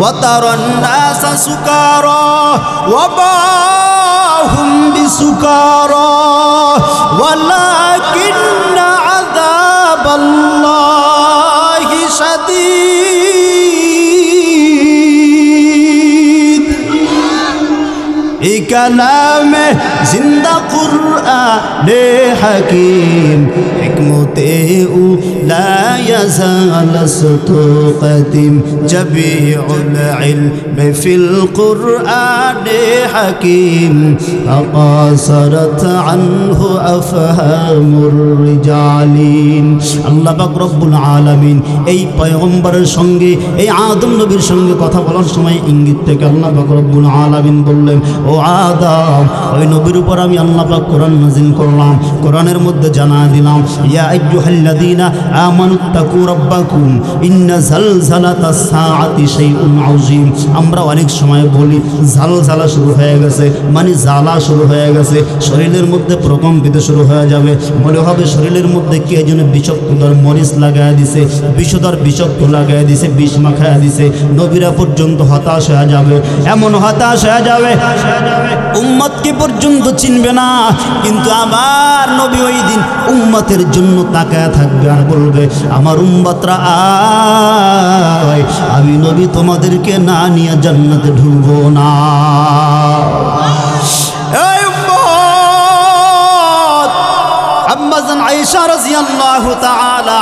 ওয়া তারান নাসা সুকারা ওয়া মা হুম বিসুকারা ওয়ালাকিন্না আযাবাল্লাহি শাদীদ। এই কালাম জিন্দা কুরআন হাকিম হিকমতে উ লা ইয়াজালাসতু কাদিম জাবিউল ইলম ফিল কুরআন হাকিম আকাসারাত আনহু আফহামুর রিজালিন। আল্লাহ পাক রব্বুল আলামিন এই পয়গম্বরের সঙ্গে এই আদম নবীর সঙ্গে কথা বলার সময় ইঙ্গিত থেকে আল্লাহ পাক রব্বুল আলামিন বললেন, ও আদম, ওই নবীর উপর আমি আল্লাহ পাক কোরআন নাযিল করলাম। কোরআনের মধ্যে জানা দিলাম, ইয়া আইয়ুহাল্লাযীনা আমানুত্তাকু রাব্বাকুম ইন্না যালযালাতাস সাআতি শাইউন আযীম। আমরা অনেক সময় বলি ঝালঝালা শুরু হয়ে গেছে, মানে জ্বালা শুরু হয়ে গেছে, শরীরের মধ্যে প্রকম্পিত শুরু হয়ে যাবে, মনে হবে শরীরের মধ্যে কে যেন বিষাক্তর মরিচ লাগাই দিছে, বিষধর বিষাক্ত লাগাই দিছে, বিষ মাখায় দিছে। নবীরা পর্যন্ত হতাশ হয়ে যাবে, এমন হতাশ হয়ে যাবে উম্মতকে পর্যন্ত চিনবে না। কিন্তু আমার নবী ওই দিন উম্মতের জন্য তাকায় থাকবে আর বলবে, আমার উম্মতরা আয়, আমি নবী তোমাদেরকে না নিয়ে জান্নাতে ঢুকবো না। এই উম্মত, আম্মা জান আয়েশা রাদিয়াল্লাহু তাআলা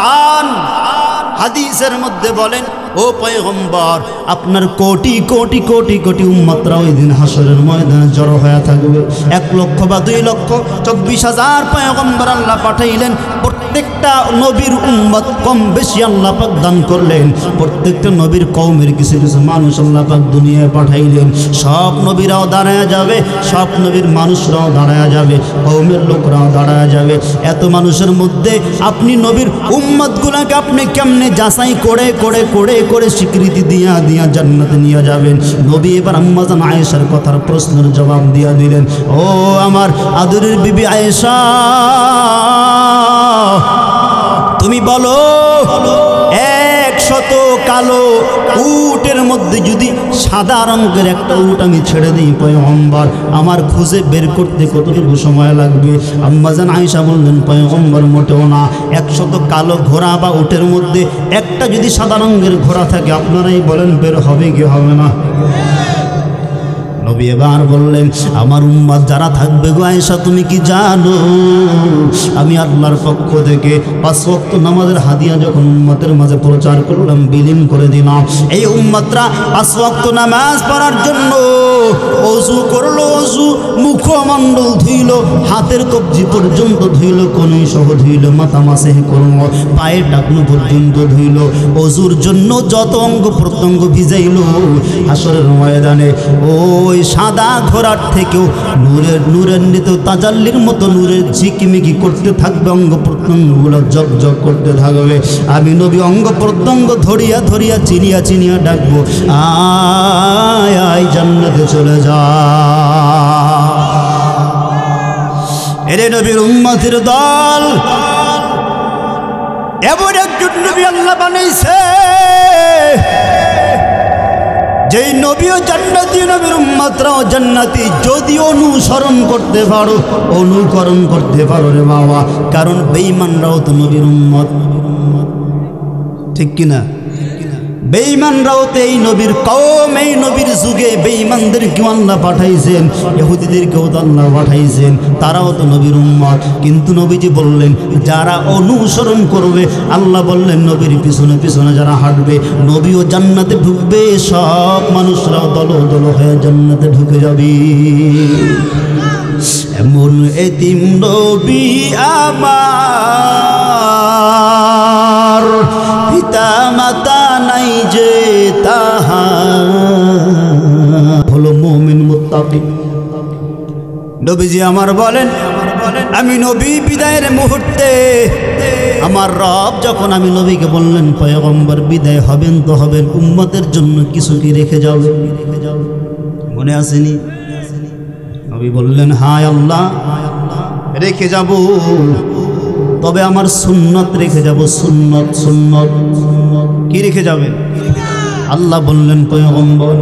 হাদিসের মধ্যে বলেন, ও পয়গম্বর, আপনার কোটি কোটি কোটি কোটি উম্মতরা ওই দিন হাসরের ময়দানে জড়ো হয়ে থাকবে। 1 লক্ষ বা 2 লক্ষ 24,000 পয়গম্বর আল্লাহ পাঠাইলেন। প্রত্যেকটা নবীর উম্মত কম বেশি আল্লাহ পাক দান করলেন। প্রত্যেকটা নবীর কওমের কিছু কিছু মানুষ আল্লাহ পাক দুনিয়ায় পাঠাইলেন। সব নবীরাও দাঁড়ায় যাবে, সব নবীর মানুষরাও দাঁড়ায় যাবে, কওমের লোকরাও দাঁড়ায় যাবে। এত মানুষের মধ্যে আপনি নবীর উম্মতগুলোকে আপনি কেমনে যাচাই করে করে করে করে স্বীকৃতি দিয়া দিয়া জান্নাতে নিয়ে যাবেন? নবী এবার আম্মা জান আয়েশার কথার প্রশ্নের জবাব দিয়া দিলেন, ও আমার আদরের বিবি আয়েশা, তুমি বলো 100 কালো উটের মধ্যে যদি সাদা রঙের একটা উট আমি ছেড়ে দিই পয়গম্বর, আমার খুঁজে বের করতে কতটুকু সময় লাগবে? আম্মা জান আয়েশা বললেন, পয়গম্বর মোটেও না। 100 কালো ঘোড়া বা উটের মধ্যে একটা যদি সাদা রঙের ঘোড়া থাকে, আপনারাই বলেন বের হবে কি হবে না? নবী এবার বললেন, আমার উম্মত যারা থাকবে গো আয়েশা, তুমি কি জানো আমি আল্লাহর পক্ষ থেকে 5 ওয়াক্ত নামাজের হাদিয়া যখন উম্মতের মাঝে প্রচার করলাম, বিলীন করে দিলাম। এই উম্মতরা 5 ওয়াক্ত নামাজ পড়ার জন্য ওযু করলো, ওযু মুখমণ্ডল ধুইল, হাতের কবজি পর্যন্ত ধুইল, কনুই সহ ধুইল, মাথা মাসেহ করলো, পায়ের টাকনু পর্যন্ত ধুইল। ওযুর জন্য যত অঙ্গ প্রত্যঙ্গ ভিজাইল, হাসরের ময়দানে ওই সাদা ঘোড়ার থেকেও নূরের নিতেও তাজাল্লির মতো নূরের ঝিকিমিকি করতে থাকবে, অঙ্গ প্রত্যঙ্গগুলো জগজগ করতে থাকবে। আমি নবী অঙ্গ প্রত্যঙ্গ ধরিয়া ধরিয়া চিনিয়া চিনিয়া ডাকবো, আয় আয় জান্নাতে চলে যা। এরে নবীর উম্মতের দল, এমন একজন নবী আল্লাহ বানাইছে যেই নবীও জান্নাতি, নবীর উম্মতরাও জান্নাতি, যদি অনুসরণ করতে পারো, অনুকরণ করতে পারো রে বাবা। কারণ বেঈমানরাও তো নবীর উম্মত, ঠিক কিনা? বেঈমানরাও তো এই নবীর কওম, এই নবীর যুগে বেঈমানদেরকেও আল্লাহ পাঠাইছেন, ইহুদিদেরকেও তো আল্লাহ পাঠাইছেন, তারাও তো নবীর উম্মত। কিন্তু নবীজি বললেন, যারা অনুসরণ করবে, আল্লাহ বললেন নবীর পিছনে পিছনে যারা হাঁটবে, নবীও জান্নাতে ঢুকবে, সব মানুষরাও দল দল হয়ে জান্নাতে ঢুকে যাবে। এমন এতিম নবী আমার, পিতা মাতা নাই যে তাহার, হলো মুমিন মুত্তাকি। নবীজি আমার বলেন, আমি নবী বিদায়ের মুহূর্তে আমার রব যখন আমি নবীকে বললেন, পয়গম্বর বিদায় হবেন তো হবেন, উম্মতের জন্য কিছু কি রেখে যাবে? মনে আসেনি? নবী বললেন, হায় আল্লাহ, রেখে যাব, তবে আমার সুন্নত রেখে যাব। সুন্নত, সুন্নত কি রেখে যাবেন? আল্লাহ বললেন পয়গম্বর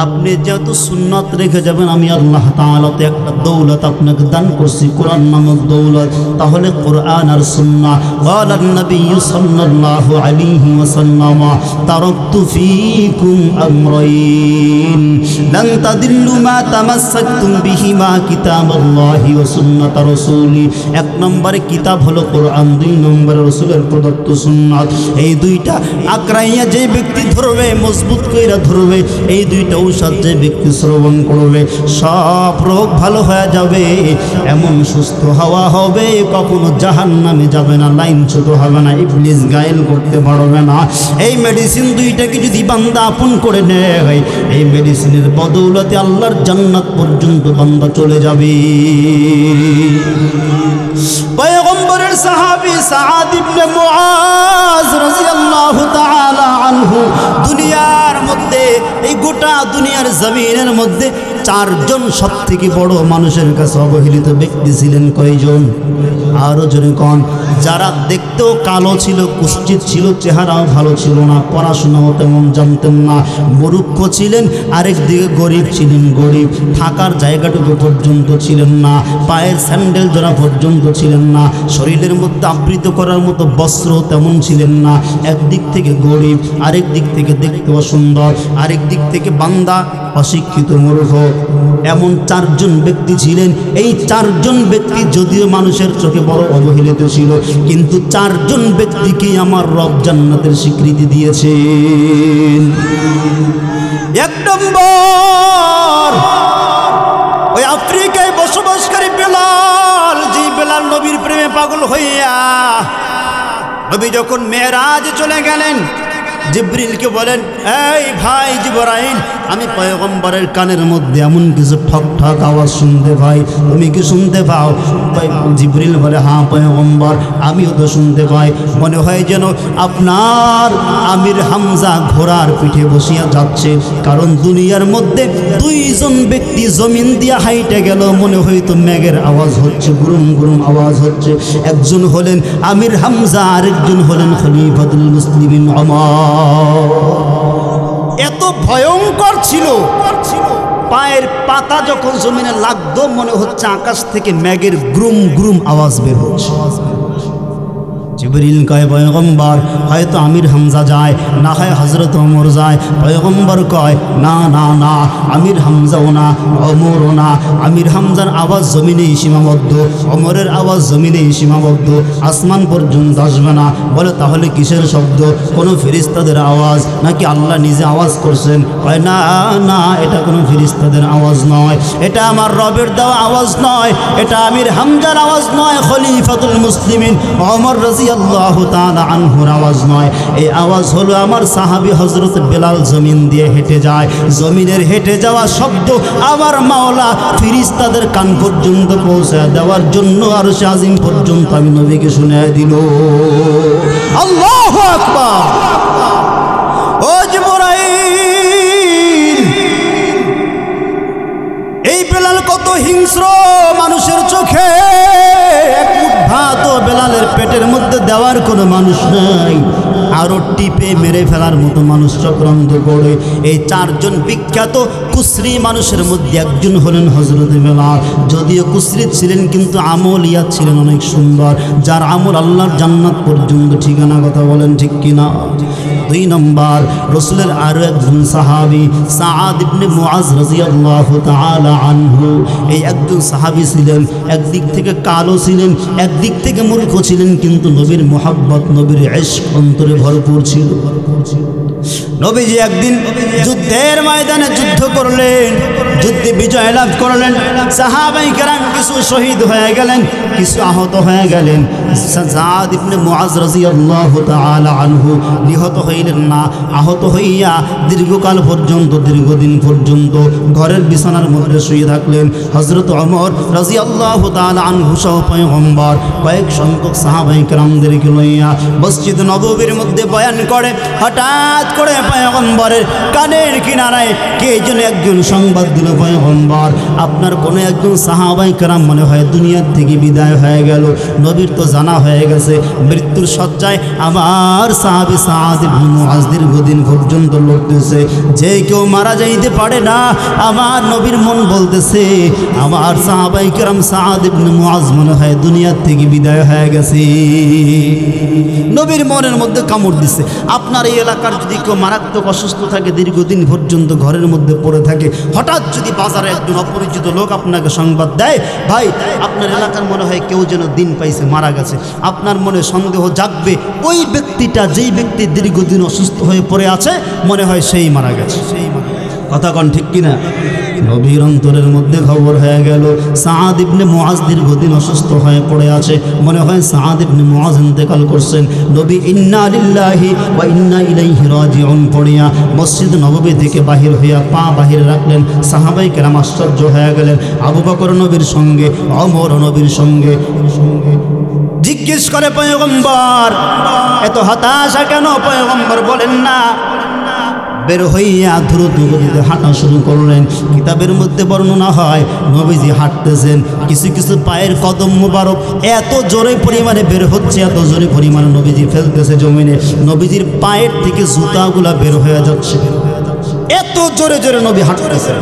আপনি যেহেতু সুন্নাত রেখে যাবেন আমি আল্লাহ তাআলা তো একটা দৌলত আপনাকে দান করছি কোরআন নামক দৌলত তাহলে কোরআন আর সুন্নাহ ক্বালা নবী সাল্লাল্লাহু আলাইহি ওয়াসাল্লাম তারাকতু ফীকুম আমরাইন লান তাদিল্লু মা তামাসসাকতুম বিহিমা কিতাবাল্লাহি ওয়া সুন্নাত রাসূলি এক নম্বরে কিতাব হলো কোরআন দুই নম্বরে রাসূলের প্রদত্ত সুন্নাত এই দুইটা আকরাইয়া যে ব্যক্তি ধরবে মজবুত কইরা ধরবে এই দুইটা ঔষধ যে ব্যক্তি শ্রবণ করবে সব রোগ ভালো হয়ে যাবে এমন সুস্থ হওয়া হবে কখনো জাহান্নামে যাবে না লাইনচ্যুত হবে না ইবলিস গায়েল করতে পারবে না এই মেডিসিন দুইটাকে যদি বান্দা আপন করে নেয় এই মেডিসিনের বদৌলতে আল্লাহর জান্নাত পর্যন্ত বান্দা চলে যাবে পয়গম্বরের সাহাবী সাআদ ইবনে মুআজ রাদিয়াল্লাহু তাআলা আনহু দুনিয়ার মধ্যে এই গোটা দুনিয়ার জমিনের মধ্যে চারজন সবথেকে বড় মানুষের কাছে অবহেলিত ব্যক্তি ছিলেন কয়জন আরো জনে কোন যারা দেখতেও কালো ছিল কুষ্ঠিত ছিল চেহারাও ভালো ছিল না পড়াশোনাও তেমন জানতেন না মূর্খ ছিলেন আরেক দিকে গরিব ছিলেন গরিব থাকার জায়গাটুকু পর্যন্ত ছিলেন না পায়ের স্যান্ডেল জোড়া পর্যন্ত ছিলেন না শরীরের মধ্যে আবৃত করার মতো বস্ত্র তেমন ছিলেন না একদিক থেকে গরিব আরেক দিক থেকে দেখতে অসুন্দর আরেক দিক থেকে বান্দা অশিক্ষিত মূর্খ এমন চারজন ব্যক্তি ছিলেন এই চারজন ব্যক্তি যদিও মানুষের চোখে বড় অবহেলিত ছিল কিন্তু চারজন ব্যক্তিকে আমার রব জান্নাতের স্বীকৃতি দিয়েছেন এক নম্বর ওই আফ্রিকায় বসবাসকারী বেলাল যে বেলাল নবীর প্রেমে পাগল হইয়া নবী যখন মেরাজে চলে গেলেন জিবরিলকে বলেন এই ভাই জিবরাইল আমি পয়গম্বরের কানের মধ্যে এমন কিছু ঠক ঠক আওয়াজ শুনতে পাই তুমি কি শুনতে পাও জিবরিল বলে হ্যাঁ পয়গম্বর আমিও তো শুনতে পাই মনে হয় যেন আপনার আমির হামজা ঘোড়ার পিঠে বসিয়া যাচ্ছে কারণ দুনিয়ার মধ্যে দুইজন ব্যক্তি জমিন দিয়ে হাইটে গেল মনে হয়তো মেঘের আওয়াজ হচ্ছে গুরুম গুরুম আওয়াজ হচ্ছে একজন হলেন আমির হামজা আরেকজন হলেন খলিফাতুল মুসলিমিন ওমর এত ভয়ঙ্কর ছিল পায়ের পাতা যখন জমিনে লাগতো মনে হচ্ছে আকাশ থেকে মেঘের গ্রুম গ্রুম আওয়াজ বের হচ্ছে জিবরিল কয় পয়গম্বর হয়তো আমির হামজা যায় না হয় হযরত ওমর যায় পয়গম্বর কয় না না না আমির হামজাও না ওমরও না আমির হামজার আওয়াজ জমিনেই সীমাবদ্ধ ওমরের আওয়াজ জমিনেই সীমাবদ্ধ আসমান পর্যন্ত আসবে না বলে তাহলে কিসের শব্দ কোনো ফেরেশতাদের আওয়াজ নাকি আল্লাহ নিজে আওয়াজ করছেন কয় না না এটা কোনো ফেরেশতাদের আওয়াজ নয় এটা আমার রবের দেওয়া আওয়াজ নয় এটা আমির হামজার আওয়াজ নয় খলিফাতুল মুসলিমিন ওমর রাদিয়াল্লাহু তাআলা আনহুর আওয়াজ নয় এই আওয়াজ হলো আমার সাহাবী হযরত বেলাল জমিন দিয়ে হেঁটে যায় জমিনের হেঁটে যাওয়া শব্দ আমার মাওলা ফেরেশতাদের কান পর্যন্ত পৌঁছে দেওয়ার জন্য আরশে আজিম পর্যন্ত আমি নবীকে শুনিয়ে দিল আল্লাহু আকবার ও জিবরাইল এই বেলাল কত হিংস্র মানুষের চোখে এক মুঠ ভাত বেলালের পেটের মধ্যে দেওয়ার কোনো মানুষ নাই আরো টিপে মেরে ফেলার মতো মানুষ চক্রান্ত করে এই চারজন বিখ্যাত কুসরি মানুষের মধ্যে একজন হলেন হযরত বেলাল যদিও কুসরি ছিলেন কিন্তু আমলিয়া ছিলেন অনেক সুন্দর যার আমল আল্লাহর জান্নাত পর্যন্ত ঠিকানা কথা বলেন ঠিক কিনা দুই নম্বর রাসূলের আরো একজন সাহাবী সাআদ ইবনে মুআজ রাদিয়াল্লাহু তাআলা আনহু এই একজন সাহাবী ছিলেন একদিক থেকে কালো ছিলেন একদিক থেকে মূর্খ ছিলেন কিন্তু নবীর মুহাব্বত নবীর ইশক অন্তরে ভরপুর ছিল নবীজি একদিন যুদ্ধের ময়দানে যুদ্ধ করলেন যুদ্ধে বিজয় লাভ করলেন সাহাবায়ে কেরাম কিছু শহীদ হয়ে গেলেন কিছু আহত হয়ে গেলেন সাআদ ইবনে মুআজ রাদিয়াল্লাহু তাআলা আনহু নিহত হইলেন না আহত হইয়া দীর্ঘকাল পর্যন্ত দীর্ঘদিন পর্যন্ত ঘরের বিছানার মধ্যে শুয়ে থাকলেন হযরত ওমর রাদিয়াল্লাহু তাআলা আনহু সহ পয়গম্বর কয়েক সংখ্যক সাহাবায়ে কেরামদেরকে লইয়া মসজিদ নববীর মধ্যে বয়ান করে হঠাৎ করে পয়গম্বরের কানের কিনারায় কে যেন একজন সংবাদ দিল পয়গম্বর আপনার কোনো একজন সাহাবায়ে কেরাম মনে হয় দুনিয়ার থেকে বিদায় হয়ে গেল নবীর তো জানা হয়ে গেছে মৃত্যুর শয্যায় আমার সাহাবী সাআদ ইবনে ইবনে মুআজ দীর্ঘদিন পর্যন্ত লড়তেছে। যে কেউ মারা যাইতে পারে না, আমার নবীর মন বলতেছে আমার সাহাবায়ে কেরাম সাদ ইবনে মুআজ মনে হয় দুনিয়ার থেকে বিদায় হয়ে গেছে। নবীর মনের মধ্যে কামড় দিছে। আপনার এই এলাকার যদি কেউ মারাত্মক অসুস্থ থাকে, দীর্ঘদিন পর্যন্ত ঘরের মধ্যে পড়ে থাকে, হঠাৎ যদি বাজারে একজন অপরিচিত লোক আপনাকে সংবাদ দেয়, ভাই আপনার এলাকার মনে হয় কেউ যেন দিন পাইছে, মারা গেছে, আপনার মনে সন্দেহ জাগবে ওই ব্যক্তিটা, যেই ব্যক্তি দীর্ঘদিন অসুস্থ হয়ে পড়ে আছে, মনে হয় সেই মারা গেছে। কথা কন ঠিক কিনা? নবীর অন্তরের মধ্যে খবর হয়ে গেল সাদ ইবনে মুআজ দীর্ঘদিন অসুস্থ হয়ে পড়ে আছে, মনে হয় সাদ ইবনে মুআজ ইন্তেকাল করছেন। নবী ইন্না লিল্লাহি ওয়া ইন্না ইলাইহি রাজিউন পড়িয়া মসজিদ নববী থেকে বাহির হইয়া পা বাহির রাখলেন। সাহাবায়ে কেরাম আশ্চর্য হয়ে গেলেন। আবু বকর নবীর সঙ্গে, ওমর নবীর সঙ্গে। জিজ্ঞেস করে পয়গম্বর এত হতাশা কেন? পয়গম্বর বলেন না। বের হইয়া দ্রুত গতিতে হাঁটা শুরু করলেন। কিতাবের মধ্যে বর্ণনা হয় নবীজি হাঁটতেছেন, কিছু কিছু পায়ের কদম মুবারক এত জোরে পরিমাণে বের হচ্ছে, এত জোরে পরিমাণে নবীজি ফেলতেছে জমিনে, নবীজির পায়ের থেকে জুতাগুলা বের হয়ে যাচ্ছে, এত জোরে জোরে নবী হাঁটতেছেন।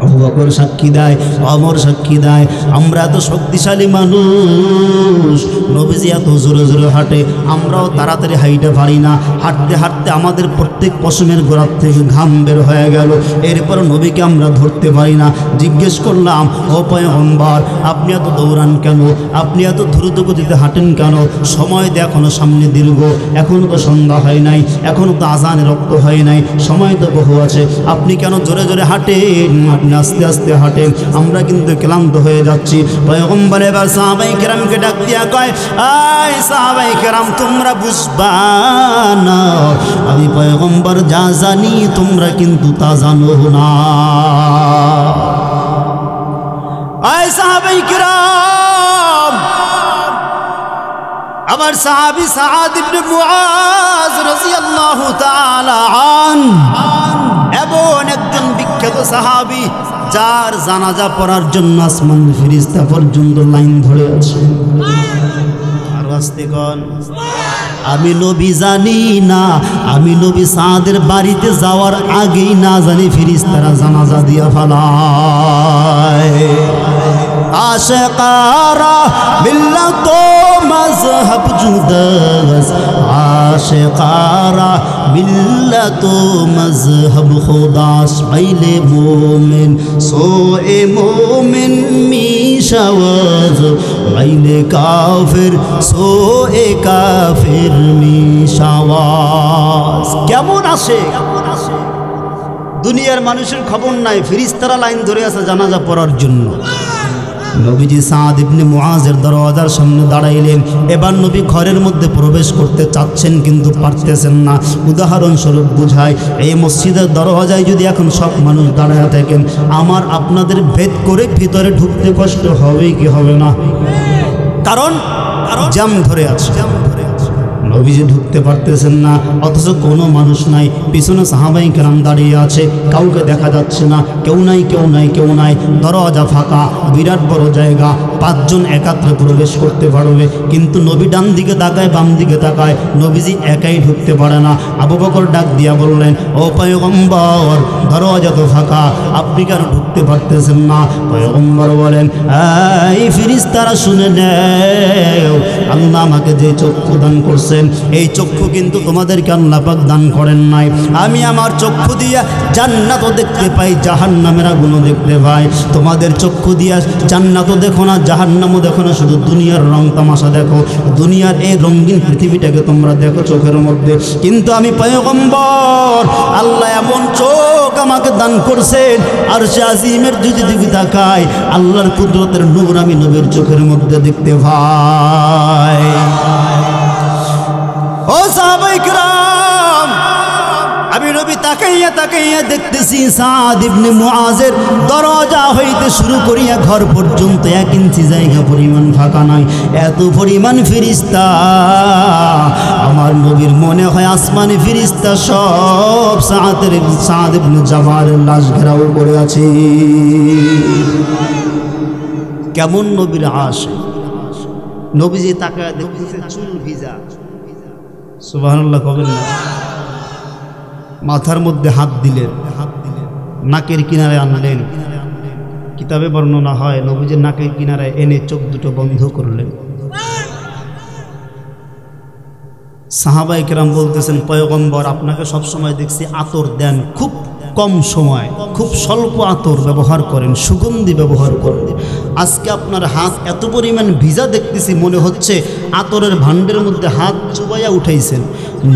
আবু বকর সাক্ষী দেয়, ওমর সাক্ষী দেয়, আমরা এত শক্তিশালী মানুষ, নবীজি এত জোরে জোরে হাঁটে, আমরাও তাড়াতাড়ি হাইটে পারি না। হাঁটতে হাঁটতে আমাদের প্রত্যেক পশমের গোড়ার থেকে ঘাম বের হয়ে গেল, এরপর নবীকে আমরা ধরতে পারি না। জিজ্ঞেস করলাম, ও পয়গম্বর আপনি এত দৌড়ান কেন? আপনি এত দ্রুত গতিতে হাঁটেন কেন? সময় তো এখনো সামনে দীর্ঘ, এখনও তো সন্ধ্যা হয় নাই, এখনও তো আজানে রক্ত হয় নাই, সময় তো বহু আছে, আপনি কেন জোরে জোরে হাঁটেন? আপনি আস্তে আস্তে হাঁটেন, আমরা কিন্তু ক্লান্ত হয়ে যাচ্ছি। পয়গম্বর এবার সাহাবায়ে কেরামকে ডাক দিয়া কয়, আয় সাহাবায়ে কেরাম তোমরা বুঝবা না, আমি পয়গম্বর যা জানি তোমরা কিন্তু তা জানো না। আয় সাহাবায়ে কেরাম, আবার সাহাবী সাদ ইবনে মুআজ রাদিয়াল্লাহু তাআলা আনহু এমন একজন বিখ্যাত সাহাবী যার জানাজা পড়ার জন্য আসমান ফেরেশতা পর্যন্ত লাইন ধরে আছে। আর আস্তে কোন, আমি নবী জানি না, আমি নবী সাদের বাড়িতে যাওয়ার আগেই না জানি ফেরেশতারা জানাজা দিয়া ফেলায়। আশিকারা মিল্লাত মযহব জুদাস, আশিকারা মিল্লাত মযহব খুদাস, আইলে মুমিন সোয়ে মুমিন মিশাওয়াজ, আইলে কাফির সোয়ে কাফির মিশাওয়াজ। কেমন আসে? দুনিয়ার মানুষের খবর নাই, ফেরেশতারা লাইন ধরে আছে জানাজা পড়ার জন্য। নবীজি সাদ ইবনে মুআজের দরওয়াজার সামনে দাঁড়াইলেন। এবার নবী ঘরের মধ্যে প্রবেশ করতে চাচ্ছেন কিন্তু পারতেছেন না। উদাহরণস্বরূপ বুঝায়, এই মসজিদের দরওয়াজায় যদি এখন সব মানুষ দাঁড়ায় থাকেন, আমার আপনাদের ভেদ করে ভিতরে ঢুকতে কষ্ট হবে কি হবে না? কারণ জ্যাম ধরে আছে, নবীজি ঢুকতে পারতেছেন না, অথচ কোনো মানুষ নাই, পিছনে সাহাবায়ে কেরাম দাঁড়িয়ে আছে, কাউকে দেখা যাচ্ছে না, কেউ নাই কেউ নাই কেউ নাই, দরওয়াজা ফাঁকা, বিরাট বড় জায়গা, 5 জন একাত্রে প্রবেশ করতে পারবে, কিন্তু নবী ডান দিকে তাকায় বাম দিকে তাকায়, নবীজি একাই ঢুকতে পারে না। আবু বকর ডাক দিয়া বললেন, ও পয়গম্বর দরওয়াজা তো ফাঁকা, আপনি কেন ঢুকতে পারতেছেন না? পয়গম্বর বলেন, এই ফেরেশতারা শুনে নেও, আল্লাহ আমাকে যে চক্ষু দান করছেন, এই চক্ষু কিন্তু তোমাদেরকে আল্লাহ পাক দান করেন নাই। আমি আমার চক্ষু দিয়া জান্নাতও দেখতে পাই, জাহান্নামের আগুনও দেখতে পাই। তোমাদের চক্ষু দিয়া জান্নাতও দেখো না, জাহান্নামও দেখো না, শুধু দুনিয়ার রং তামাশা দেখো, দুনিয়ার এই রঙিন পৃথিবীটাকে তোমরা দেখো চোখের মধ্যে। কিন্তু আমি পয়গম্বর, আল্লাহ এমন চোখ আমাকে দান করছেন, আর সে আজিমের যদি দিকে তাকায়, আল্লাহর কুদরতের নূর আমি নবীর চোখের মধ্যে দেখতে পাই। ও সাহাবায়ে কেরাম, আমি নবী তাকাইয়া তাকাইয়া দেখতেছি সাদ ইবনে মুআজের দরজা হইতে শুরু করিয়া ঘর পর্যন্ত 1 ইঞ্চি জায়গা পরিমাণ ফাঁকা নাই, এত পরিমাণ ফেরেশতা। আমার নবীর মনে হয় আসমানি ফেরেশতা সব সাদ ইবনে জাবারের লাশ ঘেরাও করে আছে। কেমন নবীর আশিক! নবীজি তাকায় দেখতেছে চুল ভিজা, সুবহানাল্লাহ কবেন না। মাথার মধ্যে হাত দিলেন, নাকের কিনারে আনলেন। কিতাবে বর্ণনা হয় নবীজির নাকের কিনারে এনে চোখ দুটো বন্ধ করলেন। সাহাবায়ে কেরাম বলতেছেন, পয়গম্বর আপনাকে সবসময় দেখছি আতর দেন, খুব কম সময়, খুব স্বল্প আতর ব্যবহার করেন, সুগন্ধি ব্যবহার করেন। আজকে আপনার হাত এত পরিমাণ ভিজা দেখতেছি, মনে হচ্ছে আতরের ভাণ্ডের মধ্যে হাত চুবাইয়া উঠাইছেন।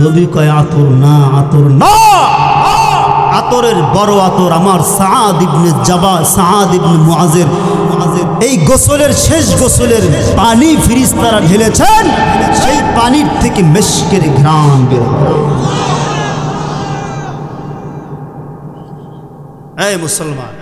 নবী কয়, আতর না, আতর না, আতরের বড় আতর আমার সাআদ ইবনে মুআযের এই গোসলের শেষ গোসলের পানি ফেরেশতারা ঢেলেছেন, সেই পানির থেকে মিশকের ঘ্রাণ বের হয়। এই মুসলমান,